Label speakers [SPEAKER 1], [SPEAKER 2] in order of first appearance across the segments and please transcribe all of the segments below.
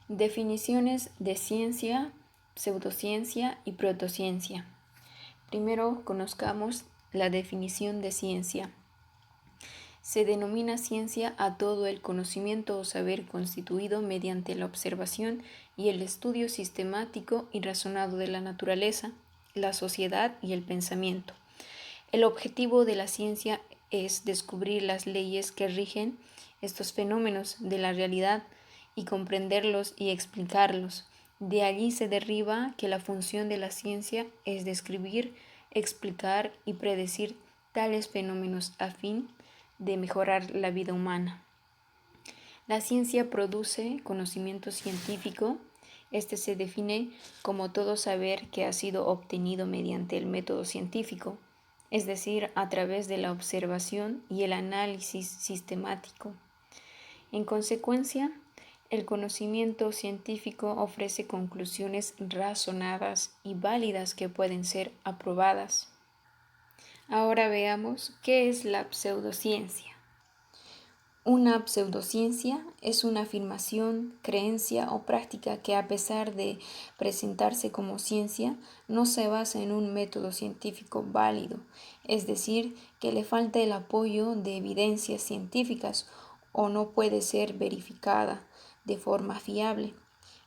[SPEAKER 1] Definiciones de ciencia, pseudociencia y protociencia. Primero conozcamos la definición de ciencia. Se denomina ciencia a todo el conocimiento o saber constituido mediante la observación y el estudio sistemático y razonado de la naturaleza, la sociedad y el pensamiento. El objetivo de la ciencia es descubrir las leyes que rigen estos fenómenos de la realidad y comprenderlos y explicarlos. De allí se deriva que la función de la ciencia es describir, explicar y predecir tales fenómenos a fin de mejorar la vida humana. La ciencia produce conocimiento científico. Este se define como todo saber que ha sido obtenido mediante el método científico, es decir, a través de la observación y el análisis sistemático. En consecuencia, el conocimiento científico ofrece conclusiones razonadas y válidas que pueden ser aprobadas. Ahora veamos qué es la pseudociencia. Una pseudociencia es una afirmación, creencia o práctica que, a pesar de presentarse como ciencia, no se basa en un método científico válido, es decir, que le falta el apoyo de evidencias científicas o no puede ser verificada de forma fiable,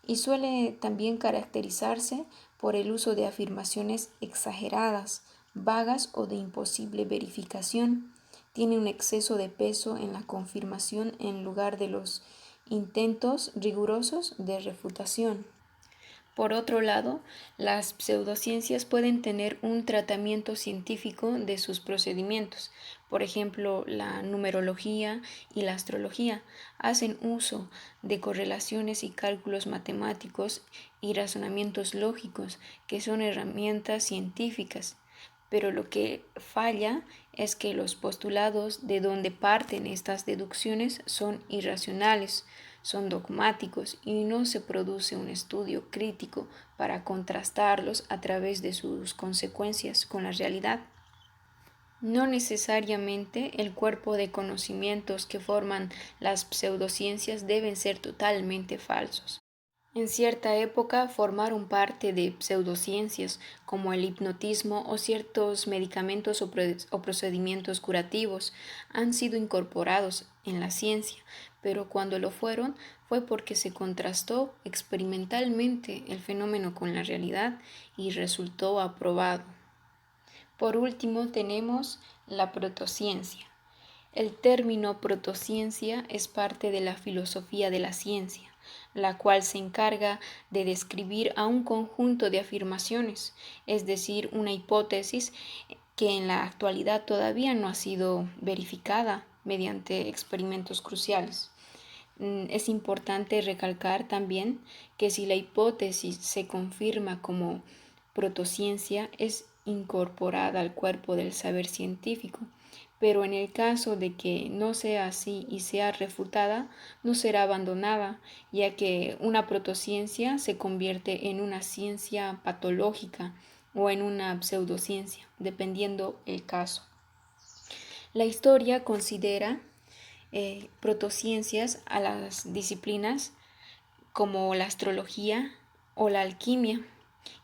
[SPEAKER 1] y suele también caracterizarse por el uso de afirmaciones exageradas, vagas o de imposible verificación. Tiene un exceso de peso en la confirmación en lugar de los intentos rigurosos de refutación. Por otro lado, las pseudociencias pueden tener un tratamiento científico de sus procedimientos. Por ejemplo, la numerología y la astrología hacen uso de correlaciones y cálculos matemáticos y razonamientos lógicos, que son herramientas científicas. Pero lo que falla es que los postulados de donde parten estas deducciones son irracionales, son dogmáticos y no se produce un estudio crítico para contrastarlos a través de sus consecuencias con la realidad. No necesariamente el cuerpo de conocimientos que forman las pseudociencias deben ser totalmente falsos. En cierta época formaron parte de pseudociencias como el hipnotismo o ciertos medicamentos o procedimientos curativos han sido incorporados en la ciencia, pero cuando lo fueron fue porque se contrastó experimentalmente el fenómeno con la realidad y resultó aprobado. Por último tenemos la protociencia. El término protociencia es parte de la filosofía de la ciencia, la cual se encarga de describir a un conjunto de afirmaciones, es decir, una hipótesis que en la actualidad todavía no ha sido verificada mediante experimentos cruciales. Es importante recalcar también que si la hipótesis se confirma como protociencia, es incorporada al cuerpo del saber científico, pero en el caso de que no sea así y sea refutada, no será abandonada, ya que una protociencia se convierte en una ciencia patológica o en una pseudociencia, dependiendo el caso. La historia considera protociencias a las disciplinas como la astrología o la alquimia,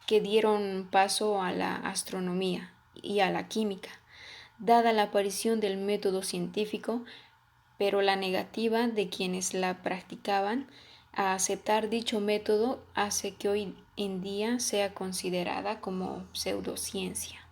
[SPEAKER 1] que dieron paso a la astronomía y a la química, dada la aparición del método científico, pero la negativa de quienes la practicaban a aceptar dicho método hace que hoy en día sea considerada como pseudociencia.